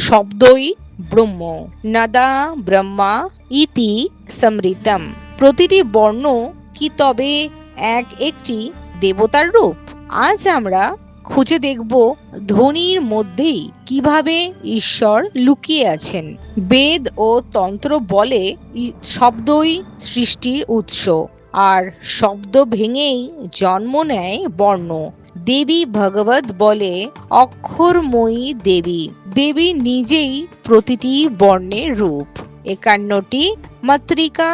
শব্দই ব্রহ্ম, নাদা ব্রহ্মা ইতি সমৃতম। প্রতিটি বর্ণ কি তবে এক একটি দেবতার রূপ? আজ আমরা খুঁজে দেখব ধ্বনির মধ্যেই কিভাবে ঈশ্বর লুকিয়ে আছেন। বেদ ও তন্ত্র বলে শব্দই সৃষ্টির উৎস, আর শব্দ ভেঙেই জন্ম নেয় বর্ণ। দেবী ভাগবত বলে অক্ষরময়ী দেবী। দেবী নিজেই প্রতিটি বর্ণের রূপ। 51টি মাতৃকা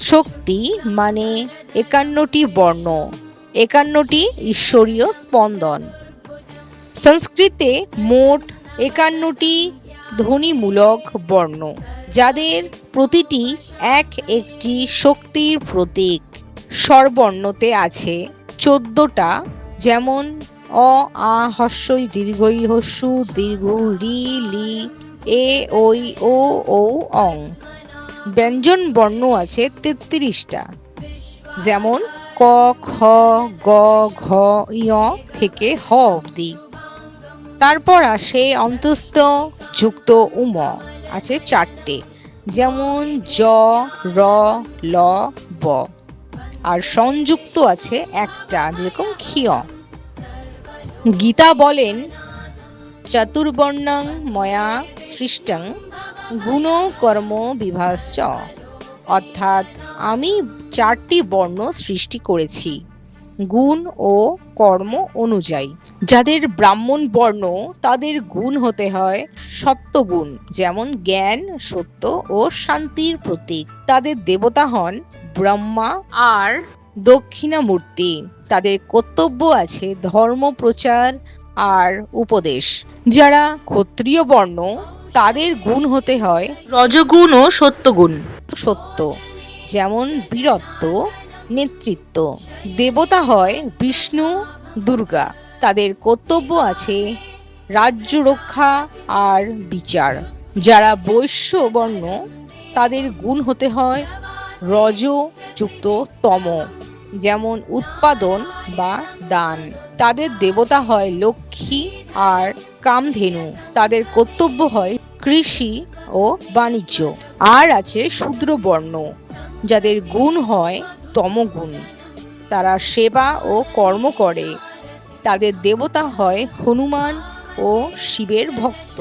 শক্তি মানে 51টি বর্ণ, 51টি ঈশ্বরীয় স্পন্দন। সংস্কৃতে মোট 51টি ধ্বনিমূলক বর্ণ, যাদের প্রতিটি এক একটি শক্তির প্রতীক। স্বরবর্ণতে আছে 14টা, যেমন অ, আ, হস্যই, দীর্ঘই, হস্যু, দীর্ঘ, রি, লি, এ, ওই, ও, ঔ, অং। ব্যঞ্জন বর্ণ আছে 33টা, যেমন ক, খ, গ, ঘ, ঞ থেকে হ অবধি। তারপর আসে অন্তস্থ যুক্ত উম আছে 4টে, যেমন জ, র, ল, ব। আর সংযুক্ত আছে একটা, যেরকম ক্ষিয়। গীতা বলেন চতুর্বর্ণং ময়া সৃষ্টং গুণ কর্ম বিভাশ্চ, অর্থাৎ আমি 4টি বর্ণ সৃষ্টি করেছি গুণ ও কর্ম অনুযায়ী। যাদের ব্রাহ্মণ বর্ণ, তাদের গুণ হতে হয় সত্যগুণ, যেমন জ্ঞান, সত্য ও শান্তির প্রতীক। তাদের দেবতা হন ব্রহ্মা আর দক্ষিণামূর্তি। তাদের কর্তব্য আছে ধর্ম প্রচার আর উপদেশ। যারা ক্ষত্রিয় বর্ণ, তাদের গুণ হতে হয় রজগুণ ও সত্যগুণ। সত্য, যেমন বীরত্ব, নেতৃত্ব। দেবতা হয় বিষ্ণু, দুর্গা। তাদের কর্তব্য আছে রাজ্য রক্ষা আর বিচার। যারা বৈশ্য বর্ণ, তাদের গুণ হতে হয় রজযুক্ত তম, যেমন উৎপাদন বা দান। তাদের দেবতা হয় লক্ষ্মী আর কামধেনু। তাদের কর্তব্য হয় কৃষি ও বাণিজ্য। আর আছে শূদ্র বর্ণ, যাদের গুণ হয় তমগুণ। তারা সেবা ও কর্ম করে। তাদের দেবতা হয় হনুমান ও শিবের ভক্ত।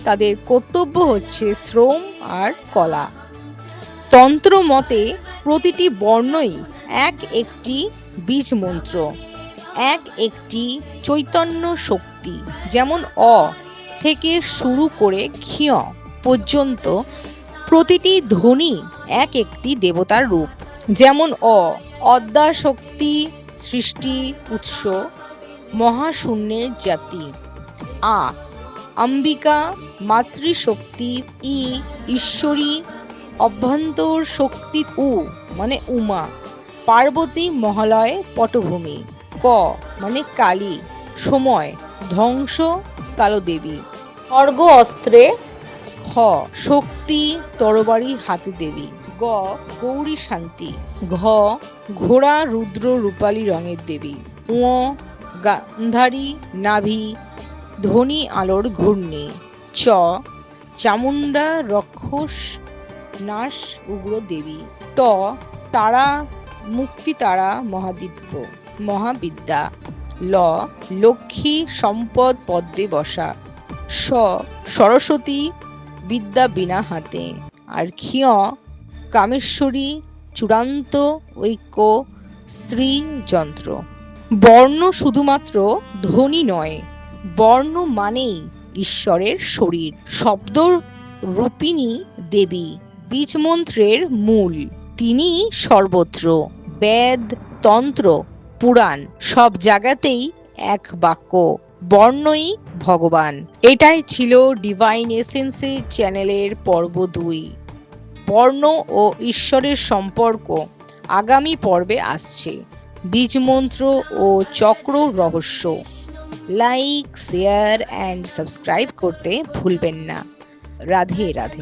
তাদের কর্তব্য হচ্ছে শ্রম আর কলা। তন্ত্র মতে প্রতিটি বর্ণই এক একটি বীজ মন্ত্র, এক একটি চৈতন্য শক্তি। যেমন অ থেকে শুরু করে ক্ষিয় পর্যন্ত প্রতিটি ধ্বনি এক একটি দেবতার রূপ। যেমন অদ্যা শক্তি, সৃষ্টি উৎস, মহাশূন্যের জাতি। আ অম্বিকা, মাতৃশক্তি। ই ঈশ্বরী, অভ্যন্তর শক্তি। উ মানে উমা, পার্বতী মহালয় পটভূমি। ক মানে কালী, সময়, ধ্বংস, কালদেবী। খড়গ অস্ত্রে। খ শক্তি, তরবারি হাতে দেবী। গ গৌরী শান্তি। ঘ ঘোড়া, রুদ্র, রূপালী রঙের দেবী। উ গান্ধারী, নাভি, ধ্বনি আলোর ঘূর্ণি। চ চামুণ্ডা, রক্ষস নাশ, উগ্র দেবী। ট তারা, মুক্তি তারা, মহাদিব্য, মহাবিদ্যা। ল লক্ষ্মী, সম্পদ, পদ্মে বসা। স সরস্বতী, বিদ্যা বিনা হাতে। আর ক্ষিয় কামেশ্বরী, চূড়ান্ত ঐক্য, স্ত্রী যন্ত্র। বর্ণ শুধুমাত্র ধ্বনি নয়, বর্ণ মানেই ঈশ্বরের শরীর। শব্দ রূপিণী দেবী, বীজ মন্ত্রের মূল। তিনি সর্বত্র। বেদ, তন্ত্র, পুরাণ সব জায়গাতেই এক বাক্য, বর্ণই ভগবান। এটাই ছিল ডিভাইন এসেন্সের চ্যানেলের পর্ব 2। বর্ণ ও ঈশ্বরের সম্পর্ক আগামী পর্বে আসছে। বীজমন্ত্র ও চক্র রহস্য। লাইক, শেয়ার অ্যান্ড সাবস্ক্রাইব করতে ভুলবেন না। রাধে রাধে।